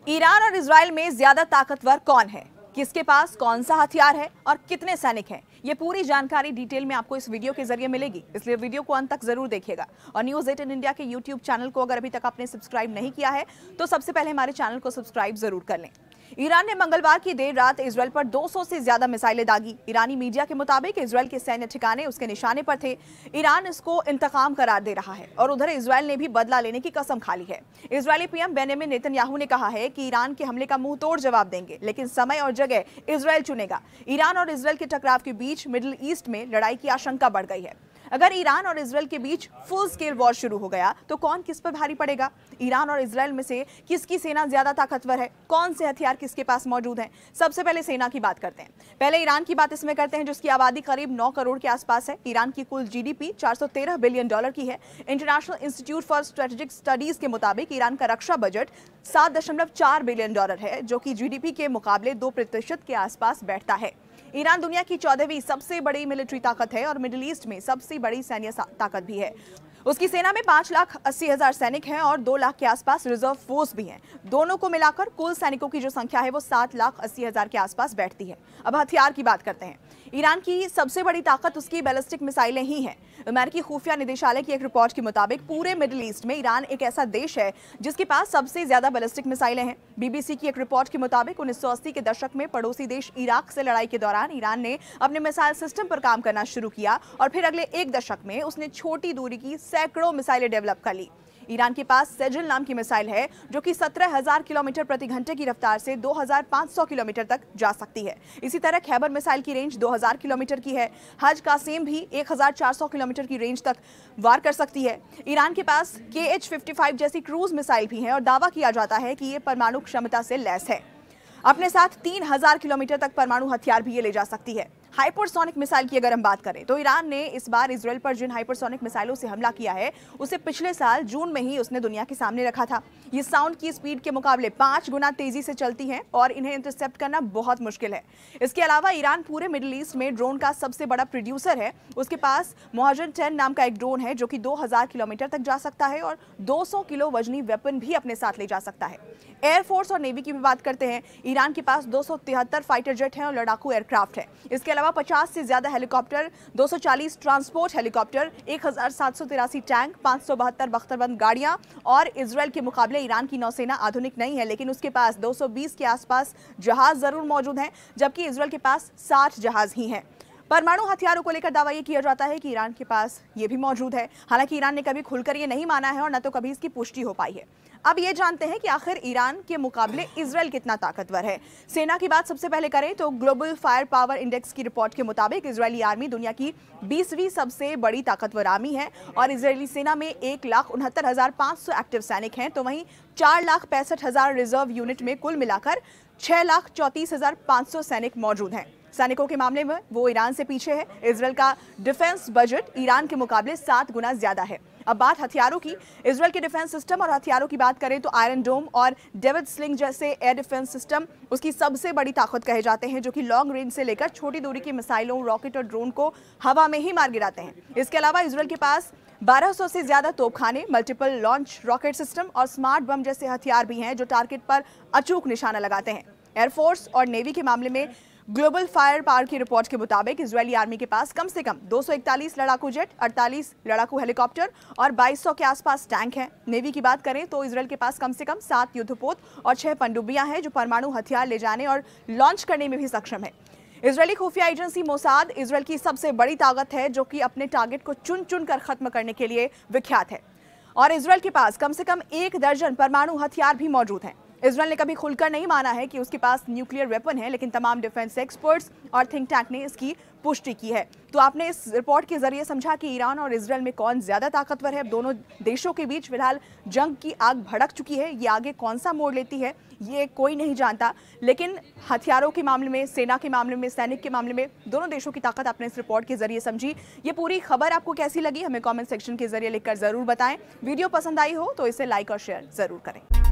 Iran और Israel में ज्यादा ताकतवर कौन है, किसके पास कौन सा हथियार है और कितने सैनिक हैं, ये पूरी जानकारी डिटेल में आपको इस वीडियो के जरिए मिलेगी, इसलिए वीडियो को अंत तक जरूर देखिएगा। और न्यूज़ 18 इंडिया के यूट्यूब चैनल को अगर अभी तक आपने सब्सक्राइब नहीं किया है तो सबसे पहले हमारे चैनल को सब्सक्राइब जरूर कर लें। ईरान ने मंगलवार की देर रात इजराइल पर 200 से ज्यादा मिसाइलें दागी। ईरानी मीडिया के मुताबिक इजराइल के सैन्य ठिकाने उसके निशाने पर थे। ईरान इसको इंतकाम करार दे रहा है और उधर इजराइल ने भी बदला लेने की कसम खा ली है। इजरायली पीएम बेंजामिन नेतन्याहू ने कहा है कि ईरान के हमले का मुंह तोड़ जवाब देंगे, लेकिन समय और जगह इजराइल चुनेगा। ईरान और इजराइल के टकराव के बीच मिडिल ईस्ट में लड़ाई की आशंका बढ़ गई है। अगर ईरान और इजराइल के बीच फुल स्केल वॉर शुरू हो गया तो कौन किस पर भारी पड़ेगा? ईरान और इजराइल में से किसकी सेना ज्यादा ताकतवर है? कौन से हथियार किसके पास मौजूद हैं? सबसे पहले सेना की बात करते हैं। पहले ईरान की बात इसमें करते हैं, जिसकी आबादी करीब 9 करोड़ के आसपास है। ईरान की कुल जीडीपी 413 बिलियन डॉलर की है। International institute for strategic studies के मुताबिक ईरान का रक्षा बजट 7.4 बिलियन डॉलर है, जो कि जीडीपी के मुकाबले 2% के आसपास बैठता है। ईरान दुनिया की 14वीं सबसे बड़ी मिलिट्री ताकत है और मिडिल ईस्ट में सबसे बड़ी सैन्य ताकत भी है। उसकी सेना में 5,80,000 सैनिक हैं और 2 लाख के आसपास रिजर्व फोर्स भी हैं। दोनों को मिलाकर कुल सैनिकों की जो संख्या है वो 7,80,000 के आसपास बैठती है। अब हथियार की बात करते हैं। ईरान की सबसे बड़ी ताकत उसकी बैलिस्टिक मिसाइलें ही हैं। अमेरिकी खुफिया निदेशालय की एक रिपोर्ट के मुताबिक पूरे मिडिल ईस्ट में ईरान एक ऐसा देश है जिसके पास सबसे ज्यादा बैलिस्टिक मिसाइलें हैं। बीबीसी की एक रिपोर्ट के मुताबिक 1980 के दशक में पड़ोसी देश इराक से लड़ाई के दौरान ईरान ने अपने मिसाइल सिस्टम पर काम करना शुरू किया और फिर अगले एक दशक में उसने छोटी दूरी की सैकड़ों मिसाइलें डेवलप कर ली। ईरान के पास सेजल नाम की मिसाइल है जो कि 17,000 किलोमीटर प्रति घंटे की रफ्तार से 2,500 किलोमीटर तक जा सकती है। इसी तरह खैबर मिसाइल की रेंज 2,000 किलोमीटर की है। हज कासिम भी 1,400 किलोमीटर की रेंज तक वार कर सकती है। ईरान के पास KH-55 जैसी क्रूज मिसाइल भी है और दावा किया जाता है कि ये परमाणु क्षमता से लैस है। अपने साथ 3,000 किलोमीटर तक परमाणु हथियार भी ये ले जा सकती है। हाइपरसोनिक मिसाइल की अगर हम बात करें तो ईरान ने इस बार इजराइल पर जिन हाइपरसोनिक मिसाइलों से हमला किया है उसे पिछले साल जून में ही उसने दुनिया के सामने रखा था। ये साउंड की स्पीड के मुकाबले 5 गुना तेजी से चलती हैं और इन्हें इंटरसेप्ट करना बहुत मुश्किल है। इसके अलावा ईरान पूरे मिडिल ईस्ट में ड्रोन का सबसे बड़ा प्रोड्यूसर है। उसके पास मोहजन 10 नाम का एक ड्रोन है जो कि 2,000 किलोमीटर तक जा सकता है और 200 किलो वजनी वेपन भी अपने साथ ले जा सकता है। एयरफोर्स और नेवी की भी बात करते हैं। ईरान के पास 273 फाइटर जेट हैं और लड़ाकू एयरक्राफ्ट है। इसके अलावा 50 से ज्यादा हेलीकॉप्टर, 240 ट्रांसपोर्ट हेलीकॉप्टर, 1,783 टैंक, 572 बख्तरबंद गाड़ियां और इजराइल के मुकाबले ईरान की नौसेना आधुनिक नहीं है, लेकिन उसके पास 220 के आसपास जहाज जरूर मौजूद हैं, जबकि इजराइल के पास 60 जहाज ही हैं। परमाणु हथियारों को लेकर दावा ये किया जाता है कि ईरान के पास ये भी मौजूद है। हालांकि ईरान ने कभी खुलकर ये नहीं माना है और न तो कभी इसकी पुष्टि हो पाई है। अब ये जानते हैं कि आखिर ईरान के मुकाबले इजराइल कितना ताकतवर है। सेना की बात सबसे पहले करें तो ग्लोबल फायर पावर इंडेक्स की रिपोर्ट के मुताबिक इजरायली आर्मी दुनिया की 20वीं सबसे बड़ी ताकतवर आर्मी है और इजरायली सेना में 1,69,500 एक्टिव सैनिक हैं, तो वहीं 4,65,000 रिजर्व यूनिट में कुल मिलाकर 6,34,500 सैनिक मौजूद हैं। सैनिकों के मामले में वो ईरान से पीछे है। इजराइल का डिफेंस बजट ईरान के मुकाबले 7 गुना ज्यादा है। अब बात हथियारों की। इजराइल के डिफेंस सिस्टम और हथियारों की बात करें तो आयरन डोम और डेविड स्लिंग जैसे एयर डिफेंस सिस्टम उसकी सबसे बड़ी ताकत कहे जाते हैं, जो कि लॉन्ग रेंज से लेकर छोटी दूरी की मिसाइलों, रॉकेट और ड्रोन को हवा में ही मार गिराते हैं। इसके अलावा इजराइल के पास 1200 से ज्यादा तोपखाने, मल्टीपल लॉन्च रॉकेट सिस्टम और स्मार्ट बम जैसे हथियार भी हैं जो टारगेट पर अचूक निशाना लगाते हैं। एयरफोर्स और नेवी के मामले में ग्लोबल फायर पावर की रिपोर्ट के मुताबिक इजरायली आर्मी के पास कम से कम 241 लड़ाकू जेट, 48 लड़ाकू हेलीकॉप्टर और 2200 के आसपास टैंक हैं। नेवी की बात करें तो इजरायल के पास कम से कम 7 युद्धपोत और 6 पनडुब्बियां हैं जो परमाणु हथियार ले जाने और लॉन्च करने में भी सक्षम है। इजरायली खुफिया एजेंसी मोसाद इजरायल की सबसे बड़ी ताकत है, जो कि अपने टारगेट को चुन चुन कर खत्म करने के लिए विख्यात है और इजरायल के पास कम से कम 1 दर्जन परमाणु हथियार भी मौजूद हैं। इजरायल ने कभी खुलकर नहीं माना है कि उसके पास न्यूक्लियर वेपन है, लेकिन तमाम डिफेंस एक्सपर्ट्स और थिंक टैंक ने इसकी पुष्टि की है। तो आपने इस रिपोर्ट के जरिए समझा कि ईरान और इजरायल में कौन ज्यादा ताकतवर है। दोनों देशों के बीच फिलहाल जंग की आग भड़क चुकी है। ये आगे कौन सा मोड़ लेती है ये कोई नहीं जानता, लेकिन हथियारों के मामले में, सेना के मामले में, सैनिक के मामले में दोनों देशों की ताकत आपने इस रिपोर्ट के जरिए समझी। ये पूरी खबर आपको कैसी लगी हमें कॉमेंट सेक्शन के जरिए लिखकर जरूर बताएं। वीडियो पसंद आई हो तो इसे लाइक और शेयर जरूर करें।